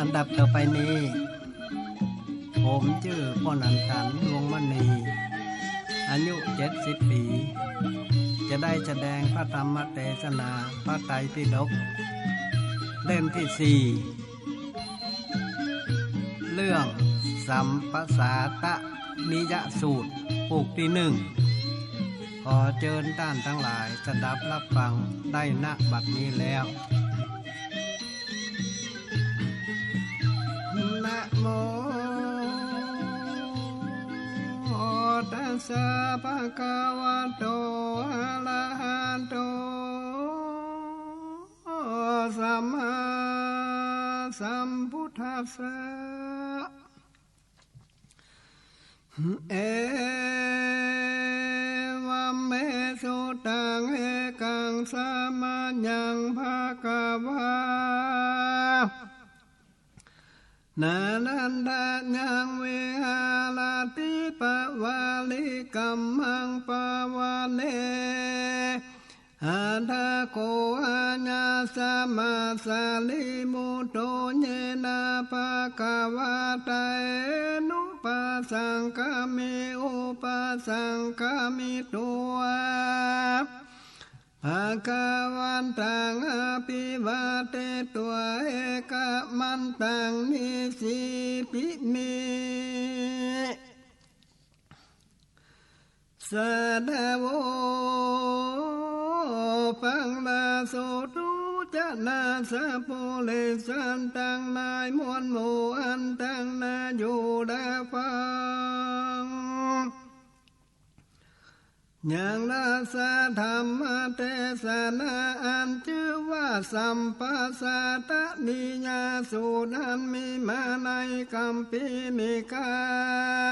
ำดับต่อไปนี้ผมชื่อพ่อนันขันดวงมณีอายุ70 ปีจะได้แสดงพระธรรมเทศนาพระไตรปิฎกเล่มที่4เรื่องสัมปสาตนิยสูตรปลูกที่1ขอเชิญท่านทั้งหลายสดับรับฟังได้ณบัดนี้แล้วนะโมตัสสะภะคะวะโตอะระหะโตสัมมาสัมพุทธัสสะเอวัมเมสุตังเอกังสัมมายังภะคะวะนานันทะยังวิหารติปะวาลิกัมมังปะวะเนอัฏฐโกอาญาสัมมาสาลิมุตโตเยนะภะคะวะไตนุปัสสังฆามิอุปัสสังฆามิตัวภะคะวันตังอภิวาเทตัวเอกมันตังนิสิปิมิสะดาโวปังลาโสตุจะนาสะโพเลสันตังนายมวลหมู่อันตังนาอยู่ดาฟังยังนาสะธรรมเทศนาอันชื่อว่าสัมปัสสะตนิยสูตรอันมีมาในคัมภีร์นิกาย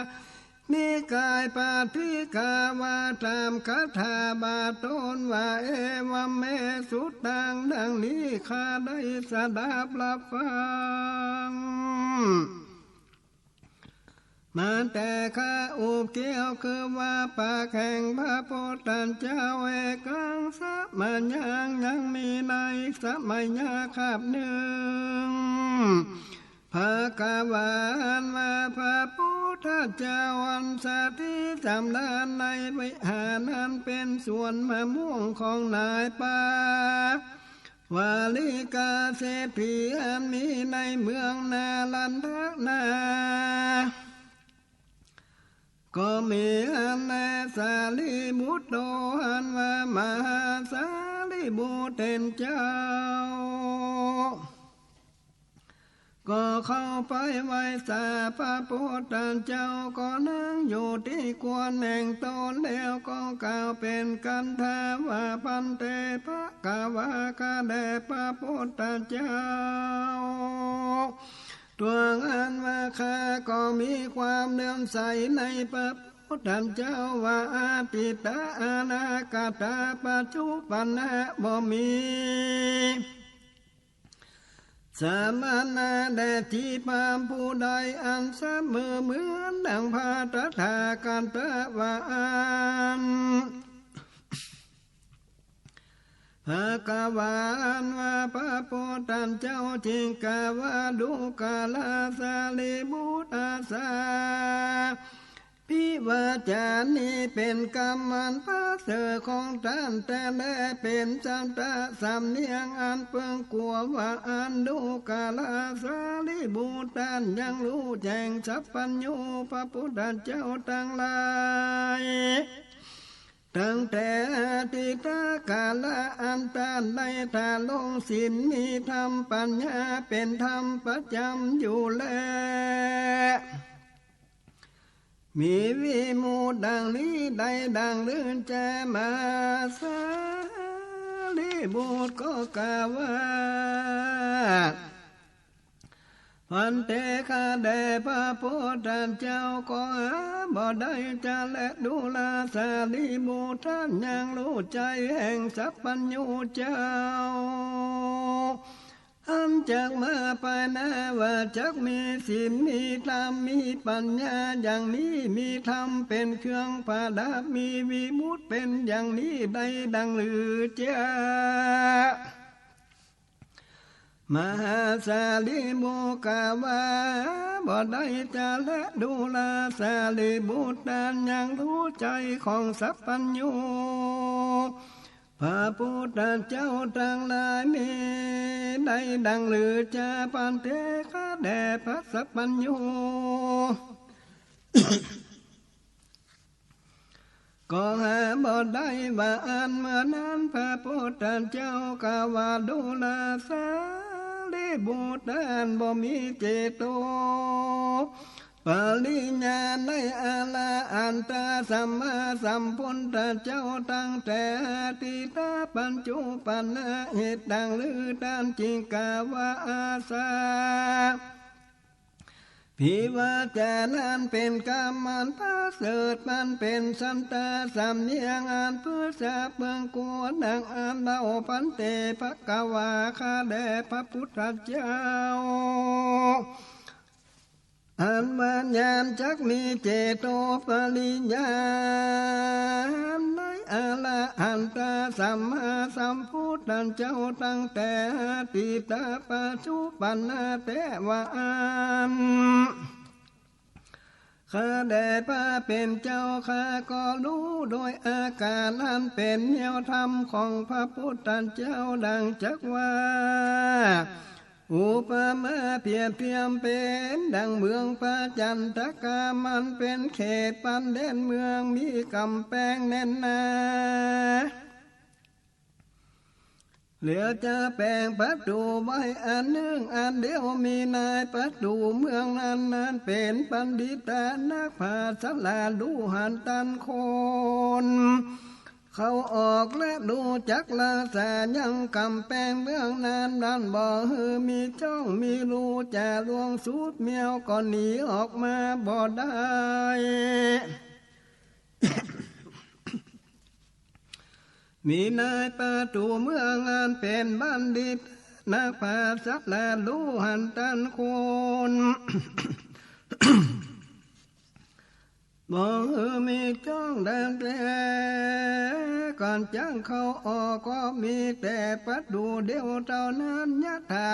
นิกายปาฏิกาวาตามคาถาบาตนว่าเอวัมเมสุตังดังนี้ข้าได้สดับรับฟังมาแต่ข้าอุบเกี่ยวคือว่าปากแห่งพระพุทธเจ้าเอกังสัมมายังมีในสมัยยาคาบหนึ่งภะคะวะว่าพระพุทธเจ้าอันสถิตจำดานในวิหารนั้นเป็นส่วนมะม่วงของนายป่าวาลิกาเศรษฐีอันมีในเมืองนาลันทนาก็มีอันนาสาลีบุตรโตอันว่ามหาสาลีบุตรเป็นเจ้าก็เข้าไปไหว้สาพระพุทธเจ้าก็นั่งอยู่ที่ควรแห่งตนแล้วก็กล่าวเป็นกันทาว่าพันเตภะคะวะกะแด่พระพุทธเจ้าตัวอันว่าข้าก็มีความเลื่อมใสในพระพุทธเจ้าว่าอาติตาอนาคตาปัจจุบันนะบ่มีสามนาแด่ที่พามผู้ใดอันเสมอเหมือนดังพาตถากันตะวาอันภะคะวะว่าพระพุทธเจ้าจิงกาวาดุกาลาสาลิบุตอาสาพิวาจานี้เป็นกรรมันพระเสอของท่านแต่และเป็นจันตะสำเนียงอันเพื่องกลัวว่าอันดุกาลาสาลิบุตรานยังรู้แจ้งสัพพัญญูพระพุทธเจ้าทั้งหลายตั้งแต่อดีตกาลอันตานในทาลงศีลมีธรรมปัญญาเป็นธรรมประจำอยู่แล้วมีวิมุตติดังนี้ได้ดังลื่นแจมาสาลีบุตรก็กล่าวว่าพันเตคาแด่พระพุทธเจ้าก็บ่ได้จะและดูลาสาลีบุตรท่านยังรู้ใจแห่งสัพพัญญูเจ้าอันจากมาไปนะว่าจักมีศีลมีธรรมมีปัญญาอย่างนี้มีธรรมเป็นเครื่องประดับมีวิมุตติเป็นอย่างนี้ได้ดังลือเจ้า มหาสาลีบุกาวาบ่ได้จะและดูแลสาลีบุตรยังรู้ใจของสัพพัญญูพระพุทธเจ้าทั้งหลายมีได้ดังหรือจะปันเทคแด่พระสัพพัญญูก็หาบ่ได้ว่าอันเมื่อนั้นพระพุทธเจ้ากาว่าดูแลสาลีบุตรบ่มีเจโตปริญญาในอาลาอันตาสัมมาสัมพุทธเจ้าตั้งแต่ติตาปัญจุปันนะเหตุดังลือด้านจิงกาวาอาสาพิวาจานั้นเป็นกรรมันตาเสดมันเป็นสันตาสำเนียงอันเพื่อสาเบืองกวนดังอันเล่าพันเตภกวาคาแด่พระพุทธเจ้าอันวิญญาณจักมีเจโตปริญญาณในอาลาอันตาสัมมาสัมพุทธเจ้าตั้งแต่ติตาปัจจุบันนาเตวะอันข้าแด่พระเป็นเจ้าข้าก็รู้โดยอาการนั้นเป็นแนวธรรมของพระพุทธเจ้าดังจักว่าอุปมาเพียบเทียมเป็นดังเมืองพระจันทกามันเป็นเขตปันเด่นเมืองมีกำแพงแน่นหนาเหลือจะแปลงประตูไว้อันหนึ่งอันเดียวมีนายประตูเมืองนั้นเป็นปันดิตานักภาษาลาดูหันตันคนเขาออกและดูจักลาสายังกำแพงเมืองนั้นด้านบ่ฮือมีจ้องมีรูจะลวงสูดเมียวก็หนีออกมาบ่ได้มีนายประตูเมืองอันเป็นบัณฑิตนักภาษาและรู้หันตันคนบ่มีจ้องแดงแต่ก่อนจังเข้าออกก็มีแต่ประตูเดียวเท่านั้นยะถา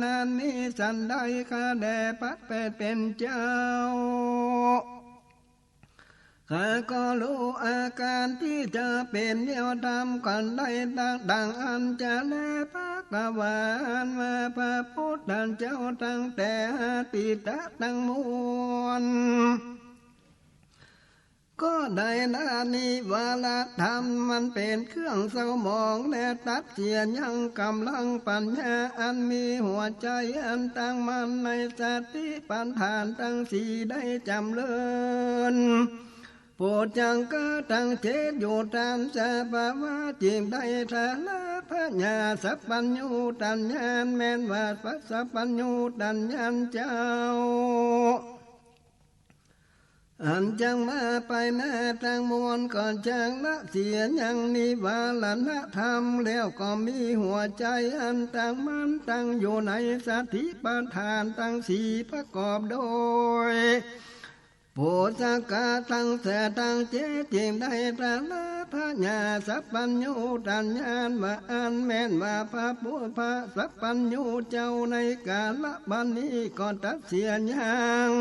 นั้นนี้สันได้ข้าแด่ปัดเป็นเจ้าข้าก็รู้อาการที่จะเป็นเดียวทำกันได้ดังอันจะแลพระกวานมาพระพุทธเจ้าตั้งแต่ติตะตั้งมวลก็ได้นานิวาลธรรมมันเป็นเครื่องเศร้าหมองและตัดเสียยังกำลังปัญญาอันมีหัวใจอันตั้งมันในสติปัญญาตั้งสีได้จำเริญโปรดจังก็ตั้งเจตอยู่ตามสภาวะจริงได้ทาละพระญาสัพพัญญูตัญญาณแม้นว่าพระสัพพัญญูตัญญาณเจ้าอันจังมาไปหน้าทางมวลก่อนจังละเสียยังนิวาลนธรรมแล้วก็มีหัวใจอันตั้งมันตั้งอยู่ในสติปัฏฐานตั้งสี่ประกอบโดยโพธกาตั้งแต่ตั้งเจจริงได้ตระละพระญาสัพพัญญูตัญญาณว่าอันแม้นว่าพระพุทธสัพพัญญูเจ้าในกาลบัดนี้ก่อนตัดเสียยัง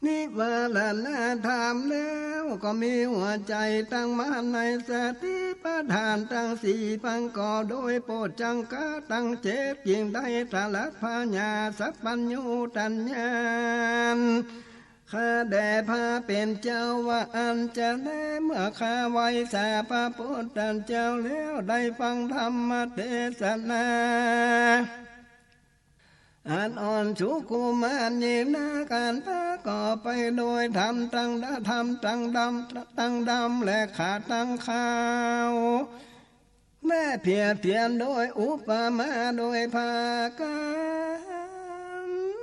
นิวาลนธรรมแล้วก็มีหัวใจตั้งมั่นในสติปัฏฐานตั้งสี่ปังก่อโดยโพจังกะตั้งเจตยิ่งได้ตรัสพระญาสัพพัญญูตัญญาณข้าแด่พระเป็นเจ้าว่าอันจะได้เมื่อข้าไว้สาพระพุทธเจ้าแล้วได้ฟังธรรมเทศนาอันอ่อนสุขุมอันยิ่งนาการประกอบไปโดยธรรมตั้งดำและขาดตั้งข้าวแม่เพียรเทียนโดยอุปมาโดยภากา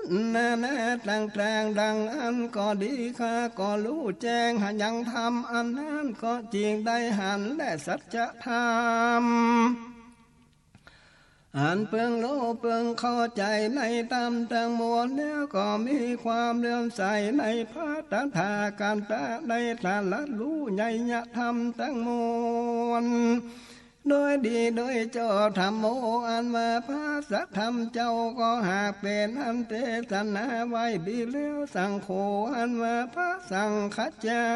รนานาต่างดังอันก็ดีข้าก็รู้แจ้งหันยังทำอันนั้นก็จริงได้หันและสัจธรรมอันเปิงโลเปิงเข้าใจในตามทั้งมวลแล้วก็มีความเลื่อมใสในพระตถาการตะในทาลัดรู้ใหญ่ยะธรรมทั้งมวล โดยดีโดยเจ้าธรรมโมอันมาพระสัทธรรมเจ้าก็หากเป็นอันเทศนาไว้ดีแล้วสังโฆอันมาพระสังฆเจ้า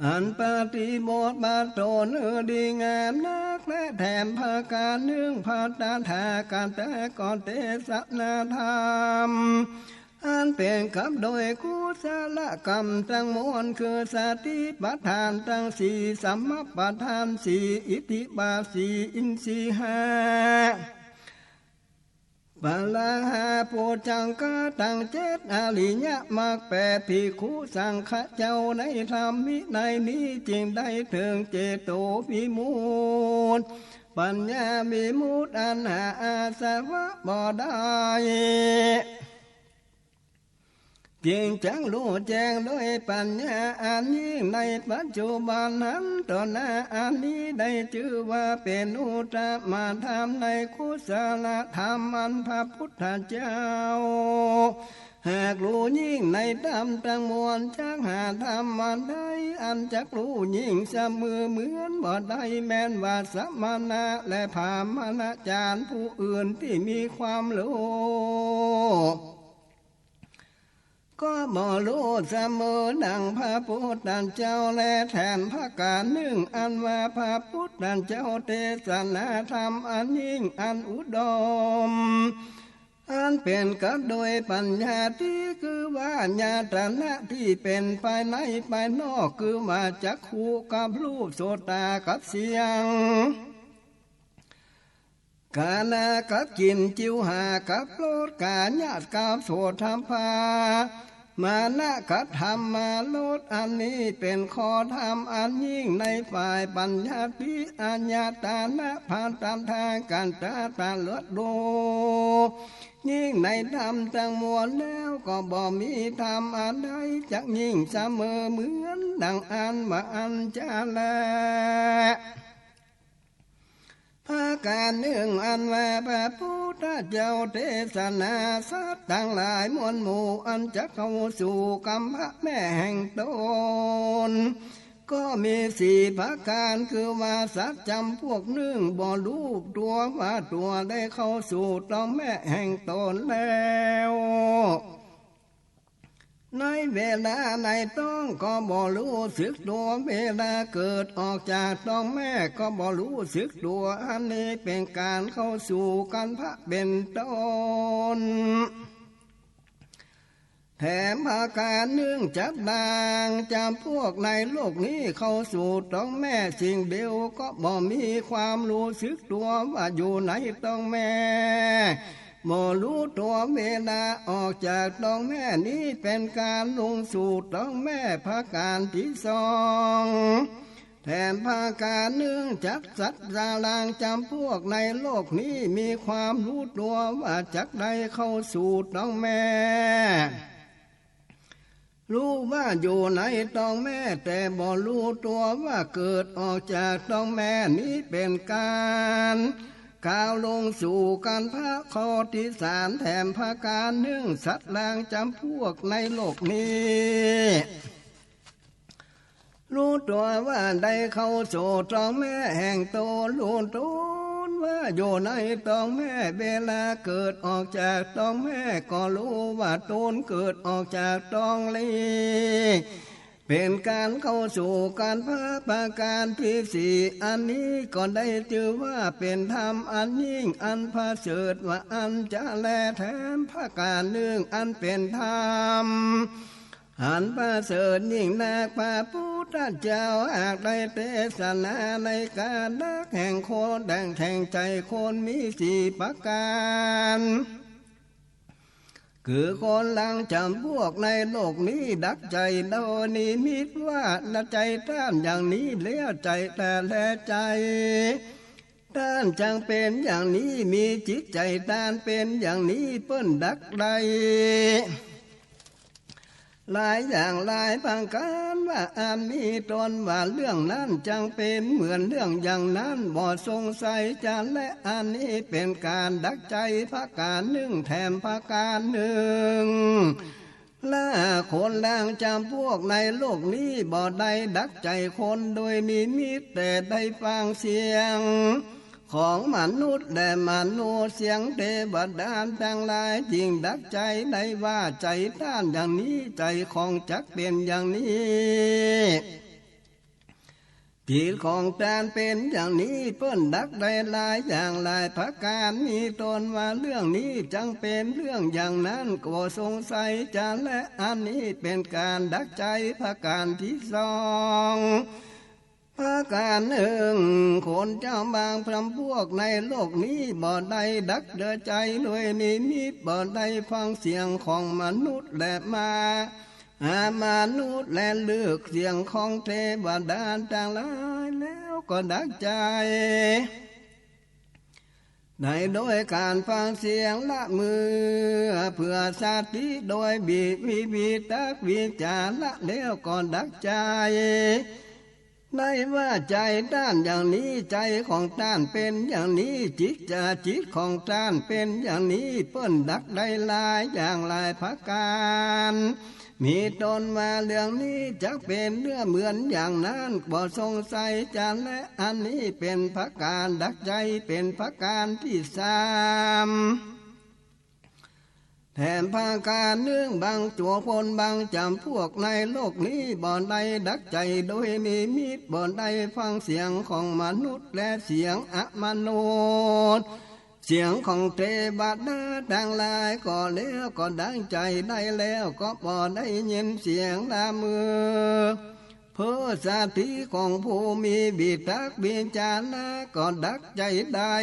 อันปฏิโมทบาโตเนื้อดีงามนักและแถมภาการเนื่องพาตาถาการแต่ก่อนเทศนาธรรมอันเป็นกับโดยกุศลกรรมทั้งมวลคือสติปัฏฐานทั้งสี่สัมมาปัฏฐานสี่อิทธิบาทสี่อินทรีย์ห้าปาลาหาโพจังกะตังเจตอริยมรรคแปดภิกขุสังฆเจ้าในธรรมวินัยนี้จึงได้ถึงเจโตวิมุตติปัญญาวิมุตติอันหาอาสวะบ่ได้จึงจังรู้แจ้งด้วยปัญญาอันยิ่งในปัจจุบันนั้นตนอันนี้ได้ชื่อว่าเป็นอุตตมธรรมในกุศลธรรมอันพระพุทธเจ้าหากรู้ยิ่งในธรรมทั้งมวลจักหาธรรมอันใดอันจักรู้ยิ่งเสมอเหมือนบ่ได้แม้นว่าสัมมาณะและพามณจารย์ผู้อื่นที่มีความรู้ก็บ่รู้เสมอดังพระพุทธเจ้าและแทนพระการหนึ่งอันว่าพระพุทธเจ้าเทศนาธรรมอันยิ่งอันอุดมอันเป็นกับโดยปัญญาที่คือว่าญาตนะที่เป็นภายในภายนอกคือมาจักขุกับรูปโสตกับเสียงกานากับกินจิวหากับโลดกาญาติกับโสธรรมภามานะกัตธรรมมาโลดอันนี้เป็นข้อธรรมอันยิ่งในฝ่ายปัญญาที่อัญญาตานะผ่านตามทางการตาเลือดดูยิ่งในธรรมทั้งมวลแล้วก็บ่มีธรรมอันใดจักยิ่งเสมอเหมือนดังอันว่าอันจะแลภาการหนึ่งอันว่าพระพุทธเจ้าเทศนาสัตว์ทั้งหลายมวลหมู่อันจะเข้าสู่กรรมพระแม่แห่งตนก็มีสี่ประการคือว่าสัตว์จำพวกหนึ่งบ่รู้ตัวว่าตัวได้เข้าสู่ท้องแม่แห่งตนแล้วในเวลาในต้องก็บ่รู้สึกตัวเวลาเกิดออกจากท้องแม่ก็บ่รู้สึกตัวอันนี้เป็นการเข้าสู่กันพระเป็นต้นแถมอาการเนื่องจับดางจำพวกในโลกนี้เข้าสู่ท้องแม่สิ่งเดียวก็บ่มีความรู้สึกตัวว่าอยู่ในท้องแม่บ่รู้ตัวเวลาออกจากท้องแม่นี้เป็นการลงสู่ท้องแม่ภาการที่สองแถมภาการเนื่องจักสัตว์ราลางจำพวกในโลกนี้มีความรู้ตัวว่าจักได้เข้าสู่ท้องแม่รู้ว่าอยู่ในท้องแม่แต่บ่รู้ตัวว่าเกิดออกจากท้องแม่นี้เป็นการก้าวลงสู่การพระข้อที่สามแถมภาการหนึ่งสัตว์ลางจำพวกในโลกนี้รู้ตัวว่าได้เข้าสู่ท้องแม่แห่งตนรู้ตัวว่าอยู่ในท้องแม่เวลาเกิดออกจากท้องแม่ก็รู้ว่าตนเกิดออกจากท้องเลยเป็นการเข้าสู่การพระประการที่สี่อันนี้ก็ได้ชื่อว่าเป็นธรรมอันยิ่งอันประเสริฐว่าอันจะแลแถมพระการหนึ่งอันเป็นธรรมอันประเสริฐยิ่งนักพระพุทธเจ้าหากได้เทศนาในการนักแห่งโคนแดงแห่งใจคนมีสี่ประการคือคนลังจำพวกในโลกนี้ดักใจโดยนิมิตว่าใจท่านอย่างนี้เลี้ยวใจแต่แลใจท่านจังเป็นอย่างนี้มีจิตใจท่านเป็นอย่างนี้เปิ้นดักใดหลายอย่างหลายบางการว่าอันมีตนว่าเรื่องนั้นจังเป็นเหมือนเรื่องอย่างนั้นบ่สงสัยจันและอันนี้เป็นการดักใจพระการหนึ่งแถมพระการหนึ่ง ละคนล่างจำพวกในโลกนี้บ่ได้ดักใจคนโดยนิมิตแต่ได้ฟังเสียงของมนุษย์และมนุษย์เสียงเทวดาทั้งหลายยิ่งดักใจได้ว่าใจท่านอย่างนี้ใจของจักเป็นอย่างนี้จิตของท่านเป็นอย่างนี้เพิ่นดักได้หลายอย่างหลายประการมีตนว่าเรื่องนี้จังเป็นเรื่องอย่างนั้นก็สงสัยจะและอันนี้เป็นการดักใจประการที่สองประการหนึ่งคนเจ้าบางพรำพวกในโลกนี้บ่ได้ดักเดือใจด้วยนิมิตบ่ได้ฟังเสียงของมนุษย์และมนุษย์และเลือกเสียงของเทวดาต่างหลายแล้วก็ดักใจได้โดยการฟังเสียงละมือเพื่อสาธิโดยวิตักวิจารละแล้วก็ดักใจได้ว่าใจด้านอย่างนี้ใจของด้านเป็นอย่างนี้จิตของด้านเป็นอย่างนี้เปิ้นดักได้หลายอย่างหลายประการมีตนมาเรื่องนี้จะเป็นเรื่องเหมือนอย่างนั้นบ่สงสัยจะและอันนี้เป็นประการดักใจเป็นประการที่สามแถมประการเนื่องบางตัวคนบางจำพวกในโลกนี้บ่ได้ดักใจโดยนิมิตบ่ได้ฟังเสียงของมนุษย์และเสียงอมนุษย์เสียงของเทวดาทั้งหลายก็แล้วก็ดังใจได้แล้วก็บ่ได้ยินเสียงละมือเพื่อสาธิของผู้มีบิดาบิจาระก็ดักใจได้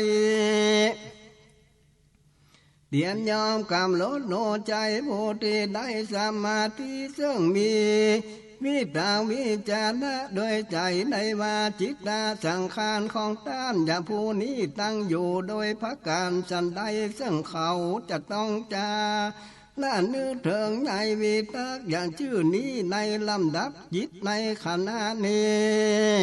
เดียนยอมกำลดโนใจผู้ที่ได้สมาธิซึ่งมีวิตาวิจารณะโดยใจในว่าจิตตาสังขารของท่านอย่าผู้นี้ตั้งอยู่โดยพระการสันใดซึ่งเขาจะต้องจาและนึกถึงในวิตาอย่างชื่อนี้ในลำดับจิตในขณะนี้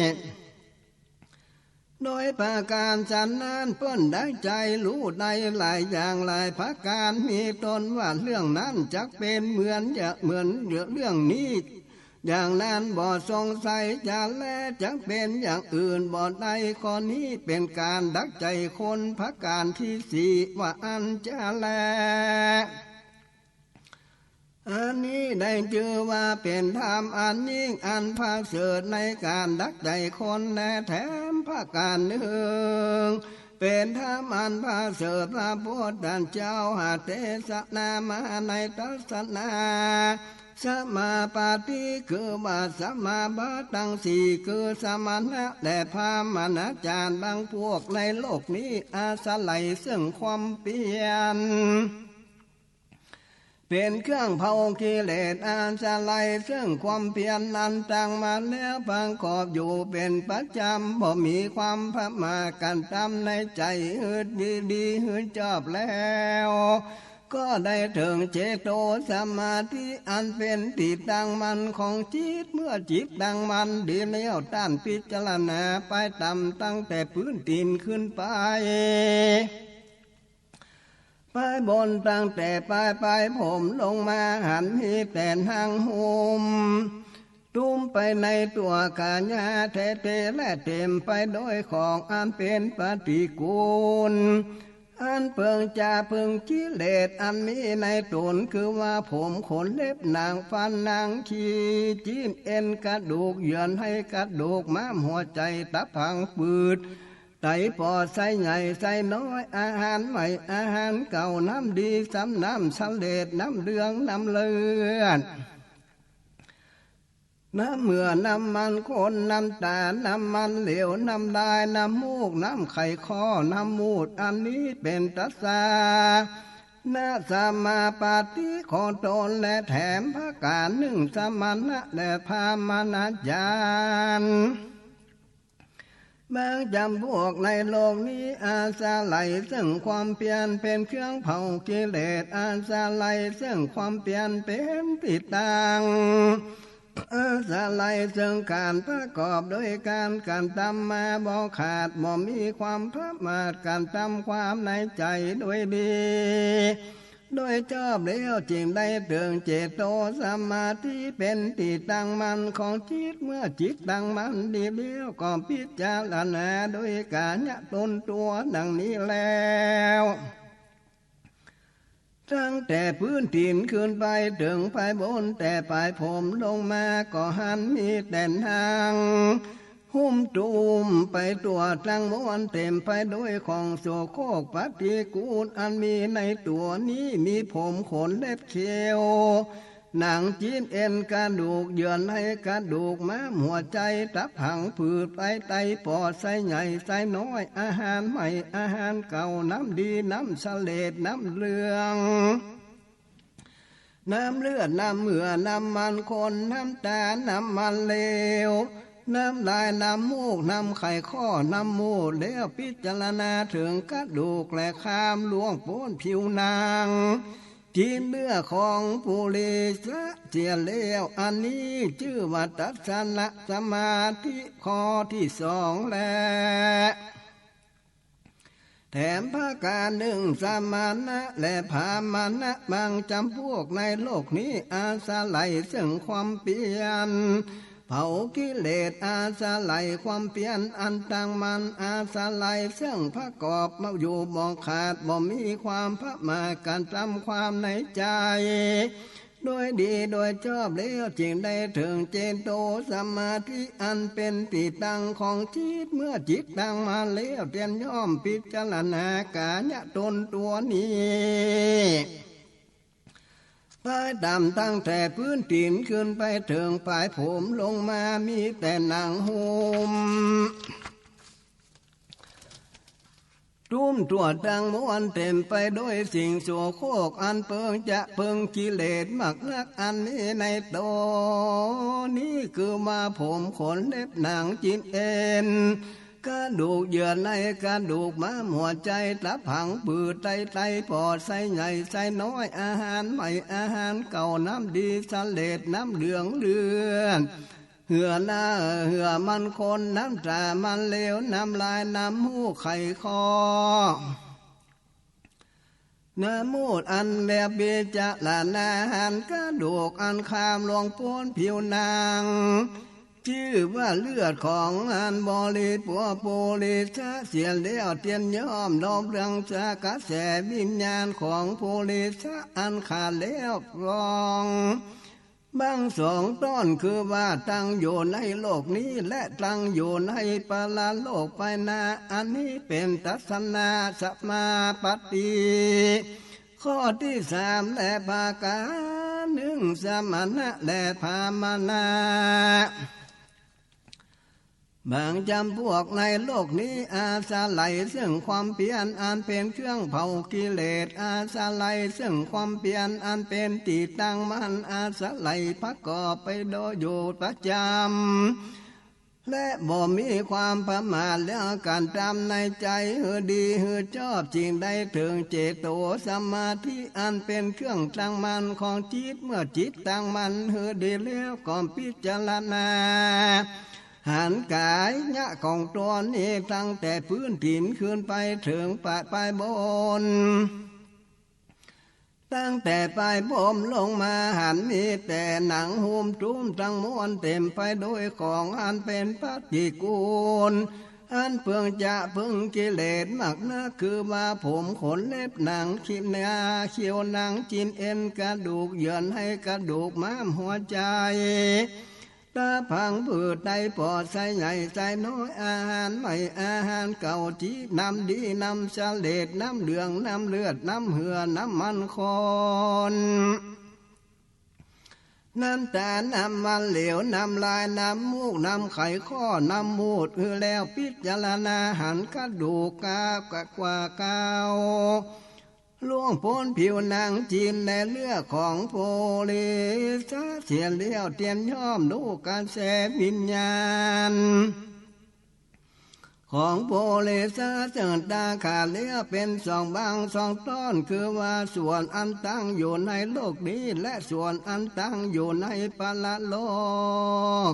โดยประการฉันนั้นเปิ้นได้ใจรู้ได้หลายอย่างหลายประการมีตนว่าเรื่องนั้นจักเป็นเหมือนเรื่องนี้อย่างนั้นบ่สงสัยจะแลจักเป็นอย่างอื่นบ่ได้ข้อนี้เป็นการดักใจคนประการที่สี่ว่าอันจะแลอันนี้ได้ชื่อว่าเป็นธรรมอันยิ่งอันภาคเสริฐในการดักใจคนและแถมประการหนึ่งเป็นธรรมอันภาคเสริฐพระพุทธเจ้าหาเทศนามาในทัศนาสมาปาติคือว่าสมาบัติทั้งสี่คือสมณะและพามณาจารย์บางพวกในโลกนี้อาศัยซึ่งความเปลี่ยนเป็นเครื่องเผากิเลสอาศัยซึ่งความเพียรนั้นตั้งมาแล้วประกอบอยู่เป็นประจำบ่มีความพมากันตามในใจหืดดีหืดชอบแล้วก็ได้ถึงเจโตสมาธิอันเป็นติดตั้งมันของจิตเมื่อจิตตั้งมันดีแล้วต้านพิจารณาไปต่ำตั้งแต่พื้นดินขึ้นไปบนตั้งแต่ปลายผมลงมาหันมีแต่หางหุมตุ้มไปในตัวกาญาเทและเต็มไปด้วยของอันเป็นปฏิกูลอันเพิงจะพึงกิเลสอันมีในตนคือว่าผมขนเล็บนางฟันนางขี้จิ้มเอ็นกระดูกเยื่อให้กระดูกม้ามหัวใจตับพังปืดไตปอดใส่ใหญ่ใส่น้อยอาหารใหม่อาหารเก่าน้ำดีซ้ำน้ำสำเร็จน้ำเหลืองน้ำเลือดน้ำเมื่อน้ำมันคนน้ำตาน้ำมันเหลวน้ำลายน้ำมูกน้ำไข่ข้อน้ำมูดอันนี้เป็นตัสสานาสมาปาติของตนและแถมพระการหนึ่งสมณะและพามณจารย์บางจำพวกในโลกนี้อาศัยซึ่งความเปลี่ยนเป็นเครื่องเผากิเลสอาศัยซึ่งความเปลี่ยนเป็นติดตั้งอาศัยซึ่งการประกอบโดยการทำมาบ่ขาดบ่มีความประมาทการทำความในใจโดยดี โดยชอบแล้วจึงได้เตืองเจโตสมาธิเป็นที่ตั้งมั่นของจิตเมื่อจิตตั้งมั่นดีแล้วก็พิจารณาโดยการยะตนตัวดังนี้แล้วตั้งแต่พื้นถิ่นขึ้นไปถึงภายบนแต่ปลายผมลงมาก็หันมีแต่ทางหุ้มตุมไปตัวทั้งมวลเต็มไปด้วยของโสโครกปฏิกูลอันมีในตัวนี้มีผมขนเล็บเขียวหนังจีนเอ็นกระดูกเยื่อในกระดูกม้ามหัวใจตับหังผืดไตไตปอดไส้ใหญ่ไส้น้อยอาหารใหม่อาหารเก่าน้ำดีน้ำเสลดน้ำเหลืองน้ำเลือดน้ำเหงื่อน้ำมันคนน้ำตาน้ำมันเลวน้ำลายน้ำมูกน้ำไข่ข้อน้ำมูดแล้วพิจารณาถึงกระดูกและข้ามล่วงพ้นผิวนางจีนเลือดของปุริสะเจียแล้วอันนี้ชื่อว่าตัสสะสมาธิข้อที่สองแล้วแถมภาการหนึ่งสมานะและภามานะบางจำพวกในโลกนี้อาศัยซึ่งความเปลี่ยนเผากิเลสอาศัยความเปลี่ยนอันต่างมันอาศัยซึ่งพระกอบมาอยู่บ่ขาดบ่มีความพระมาการจำความในใจโดยดีโดยชอบแล้วจึงได้ถึงเจโตสมาธิอันเป็นที่ตั้งของจิตเมื่อจิตตั้งมาแล้วเตียนย่อมพิจารณากายตนตัวนี้ไปดำตั้งแต่พื้นดินขึ้นไปถึงปลายผมลงมามีแต่หนังหุ้มทุ่มตัวตั้งมวนเต็มไปด้วยสิ่งโสโครกอันเปิงจะเปิงกิเลสมักนักอันนี้ในตัวนี้คือมาผมขนเล็บหนังจิตเอ็นกระดูกเยื่อในกระดูกม้ามหัวใจตับหังปืดไตปอดไส้ใหญ่ไส้น้อยอาหารใหม่อาหารเก่าน้ำดีเสลดน้ำเหลืองเลือดเหือหน้าเหือมันคนน้ำตามันเลวน้ำลายน้ำมูกไข่คอน้ำมูดอันแบบเบจาลานาหันกระดูกอันคามลงพ้นผิวนางชื่อว่าเลือดของอันบริปัวโปลิสะเสียแล้วเตียนย่อมลมรังจากกระแสวิญญาณของโพลิสะอันขาดแล้วรองบางสองต้นคือว่าตั้งอยู่ในโลกนี้และตั้งอยู่ในปรโลกไปนาอันนี้เป็นทัศนาสมาปฏิข้อที่สามและภาการหนึ่งสมณะและภามานะบางจำพวกในโลกนี้อาศัยซึ่งความเพียรอันเป็นเครื่องเผากิเลสอาศัยซึ่งความเพียรอันเป็นที่ตั้งมั่นอาศัยประกอบไปโดยอยู่ประจำและบ่มีความประมาทและการจำในใจหือดีหือชอบจริงได้ถึงเจโตสมาธิอันเป็นเครื่องตั้งมั่นของจิตเมื่อจิตตั้งมั่นหือดีแล้วก็พิจารณาหันกายยะของตัวนี้ตั้งแต่พื้นถิ่นขึ้นไปถึงปลายบนตั้งแต่ปลายผมลงมาหันมีแต่หนังหุ้มทุ่มทั้งมวลเต็มไปด้วยของอันเป็นปฏิกูลอันเพิ่งจะเพิ่งกิเลสมากนะคือมาผมขนเล็บหนังขีเนื้อเขียวหนังจินเอ็นกระดูกเยื่อให้กระดูกม้ามหัวใจตาพังผืดไตปอดไส้ใหญ่ไส้น้อยอาหารใหม่อาหารเก่าจีน้ำดีน้ำเสลดน้ำเหลืองน้ำเลือดน้ำเหือน้ำมันคนน้ำตาน้ำมันเหลวน้ำลายน้ำมูกน้ำไข่ข้อน้ำมูดแล้วพิจารณาหันกระดูกกากว่าเก่าล่วงพ้นผิวหนังจีนและเลือดของโพลิสะเสียเลี้ยวเตียนย่อมดูการแสวิญญาณของโพลิสะเจิดตาขาดเลี้ยวเป็นสองบางสองต้นคือว่าส่วนอันตั้งอยู่ในโลกนี้และส่วนอันตั้งอยู่ในปรโลก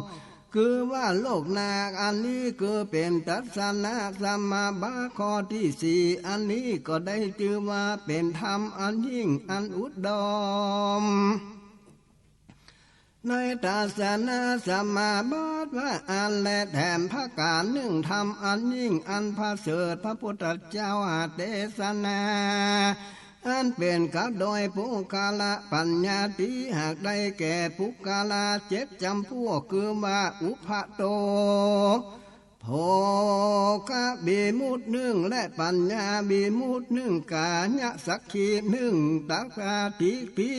คือว่าโลกนาอันนี้คือเป็นทัศนะสัมมาบาข้อที่สี่อันนี้ก็ได้ชื่อว่าเป็นธรรมอันยิ่งอันอุดมในทัศนะสัมมาบาทว่าอันและแถมพระการหนึ่งธรรมอันยิ่งอันพระเสริฐพระพุทธเจ้าเทศนาอันเป็นกับโดยปุกาละปัญญาติหากได้แก่ปุกาละเจ็ดจำพวกคือว่าอุปโตโภคบิมุตหนึ่งและปัญญาบิมุตหนึ่งกาญสักขีหนึ่งตักาติปิ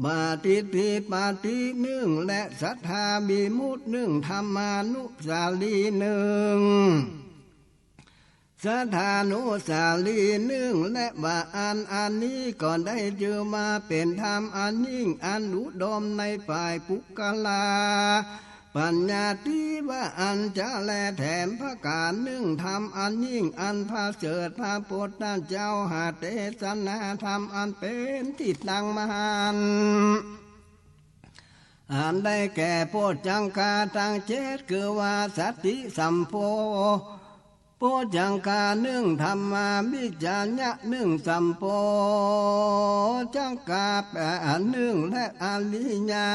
บาติติปาติหนึ่งและสัทธาบิมุตหนึ่งธรรมานุสาลีหนึ่งสัทธานุสาลีหนึ่งและว่าอันนี้ก็ได้เจอมาเป็นธรรมอันยิ่งอันอุดมในฝ่ายปุกลาปัญญาที่ว่าอันจะแลแถมพระการหนึ่งธรรมอันยิ่งอันพระเสริฐพระพุทธเจ้าเทศนาธรรมอันเป็นที่ตั้งมหันต์อันได้แก่โพชฌังกาทั้งเจ็ดคือว่าสติสัมโพโพชฌังกาหนึ่งธรรมาวิจารณะหนึ่งสัมโพจังกาแปดหนึ่งและอริยา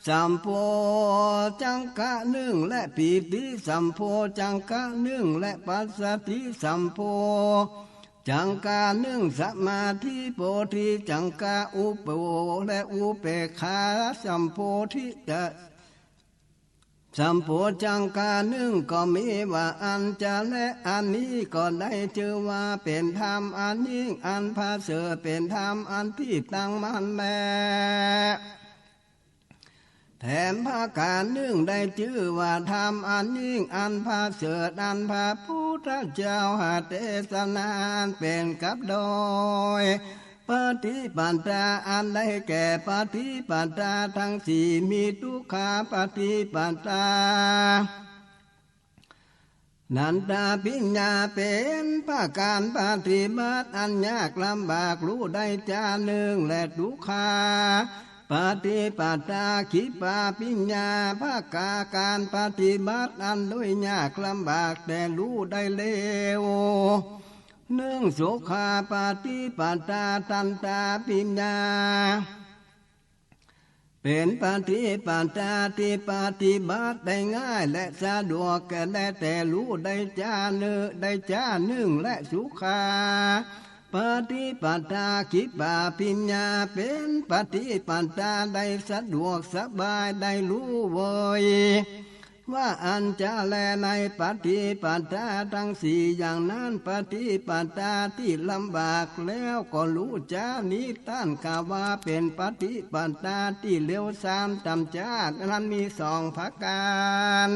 สัมโพจังกะหนึ่งและปีติสัมโพจังกะหนึ่งและปัสสติสัมโพจังกาหนึ่งสมาธิโพธิจังกาอุปโภและอุเปกขาสัมโพธิจะสัมโพจังกาหนึ่งก็มีว่าอันจะและอันนี้ก็ได้ชื่อว่าเป็นธรรมอันยิ่งอันพระเสริฐเป็นธรรมอันที่ตั้งมั่นแลแถมพระการหนึ่งได้ชื่อว่าธรรมอันยิ่งอันพระเสริฐอันพระพุทธเจ้าเทศนาเป็นกับโดยปฏิปันตาอันได้แก่ปฏิปันตาทั้งสี่มีทุกขาปฏิปันตานันตาปิญญาเป็นพระการปฏิบัติอันยากลำบากรู้ได้จาหนึ่งและทุกขาปฏิปัตตาขิปาปิญญาภาคาการปฏิบัติอันด้วยยากลำบากแต่รู้ได้เร็วหนึ่งโสภาปฏิปัตตาตันตาปิญญาเป็นปฏิปัตตาที่ปฏิบัติได้ง่ายและสะดวกแก่แต่รู้ได้จาหนึ่งและสุขาปฏิปัตตาขิปาปิญญาเป็นปฏิปัตตาได้สะดวกสบายได้รู้เวยว่าอันจะแลในปฏิปัตตาทั้งสี่อย่างนั้นปฏิปัตตาที่ลำบากแล้วก็รู้จานี้ต้านกาว่าเป็นปฏิปัตตาที่เร็วสามจำจาดนั้นมีสองประการ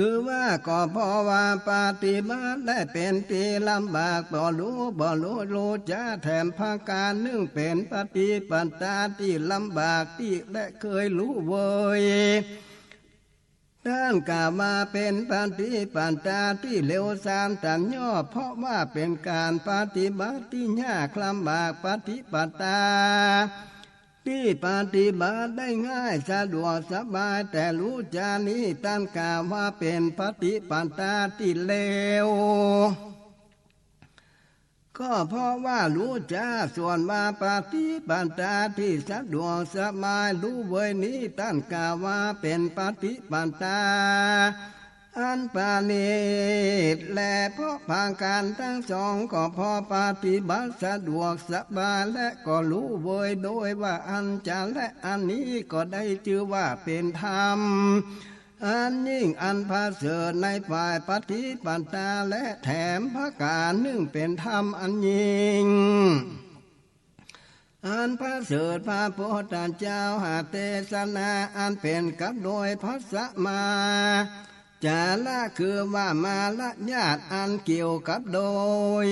คือว่าก็เพราะว่าปฏิบัติได้เป็นที่ลำบากบ่รู้จะแถมภาการหนึ่งเป็นปฏิปัตตาที่ลำบากที่และเคยรู้เวยด้านกามาเป็นปฏิปัตตาที่เร็วสามตันย่อเพราะว่าเป็นการปฏิบัติที่ยากลำบากปฏิปัตตาที่ปฏิบัติได้ง่ายสะดวกสบายแต่รู้จานี้ตั้งกล่าวว่าเป็นปฏิปัตตาที่เลวก็เพราะว่ารู้จาส่วนว่าปฏิปัตตาที่สะดวกสบายรู้เวยนี้ตั้งกล่าวว่าเป็นปฏิปัตตาอันปาณิชและเพราะผ่านการทั้งสองก็พอปฏิบัติสะดวกสบายและก็รู้เวยโดยว่าอันจะและอันนี้ก็ได้ชื่อว่าเป็นธรรมอันยิ่งอันพระเสริฐในฝ่ายปฏิปัตตาและแถมพระการหนึ่งเป็นธรรมอันยิ่งอันพระเสด็จพระพุทธเจ้าเทศนาอันเป็นกับโดยพระสัมมาจาระคือว่ามาละญาติอันเกี่ยวกับโดย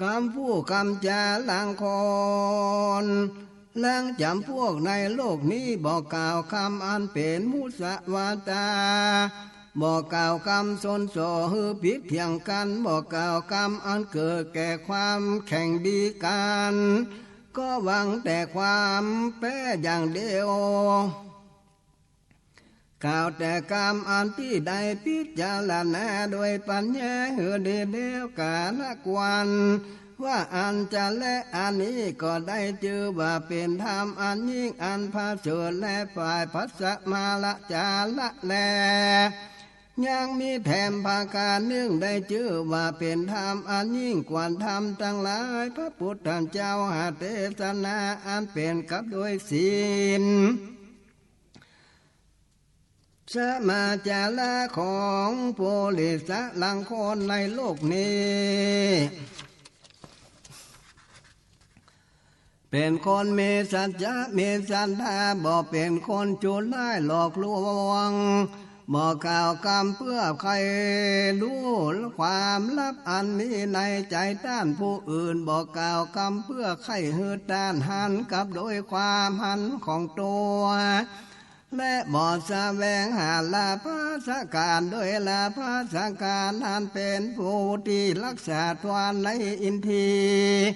คำผู้คำจาลังคนลังจำพวกในโลกนี้บอกกล่าวคำอันเป็นมุสาวาตาบอกกล่าวคำสนโสหือผิดเพียงกันบอกกล่าวคำอันเกิดแก่ความแข่งดีกัน ก็หวังแต่ความแพ้อย่างเดียวกล่าวแต่กรรมอันที่ใดพิจารณาโดยปัญญาเหือเดียวกาลกวันว่าอันจะและอันนี้ก็ได้ชื่อว่าเป็นธรรมอันยิ่งอันพาเสริฐและฝ่ายพัสมาละจาละแลยังมีแถมภาการเนื่องได้ชื่อว่าเป็นธรรมอันยิ่งกว่าธรรมทั้งหลายพระพุทธเจ้าหาเทศนาอันเป็นกับโดยศีลสมาจาระของโพลิสะลังคนในโลกนี้เป็นคนมีสัจจะมีศรัทธาบ่เป็นคนจุลได้หลอกลวงบ่กล่าวกรรมเพื่อใครรู้ความลับอันมีในใจต้านผู้อื่นบ่กล่าวกรรมเพื่อใครหืดด้านหันกับโดยความหันของตัวและบ่แสวงหาลาภสการโดยลาภสการนั้นเป็นผู้ที่รักษาทวารในอินทรีย์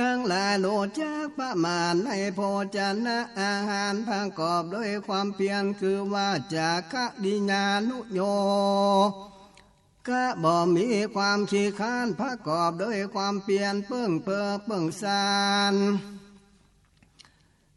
ทั้งหลายโลจักประมาณในโภชนะอาหารประกอบด้วยความเพียรคือว่าจากะดิญานุโยก็บ่มีความขี้ค้านประกอบด้วยความเพียรเพิ่งเพิ่งสาน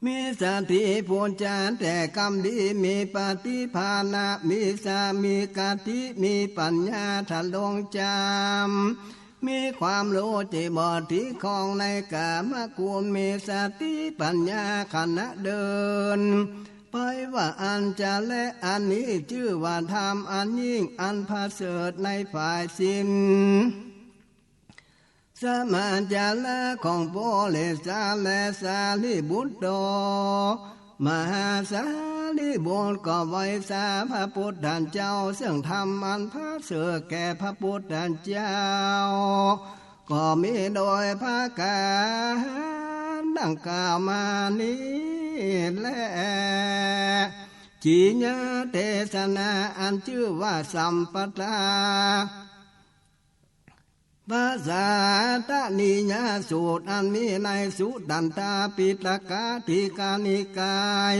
มีสติพูนจานแต่กรรมดีมีปฏิภาณะมีสามีกติมีปัญญาทะลงจำมีความรู้จิบอทิของในกามกุลมีสติปัญญาขณะเดินไปว่าอันจะและอันนี้ชื่อว่าธรรมอันยิ่งอันพาเสริฐในฝ่ายศีลสมาจาระของโพลิสะและสารีบุตรโตมหาสารีบุตรก็ไว้สาพระพุทธเจ้าซึ่งทำอันพาเสริฐแก่พระพุทธเจ้าก็มีโดยพระการดังกล่าวมานี้แลจีญาเทศนาอันชื่อว่าสัมปทาภาษาตะนิยาสูตรอันมีในสุดันตาปิฎกทีฆานิกาย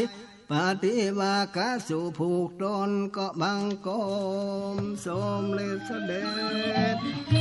ปฏิวากสุผูกตนก็บังกมสมเลสเดช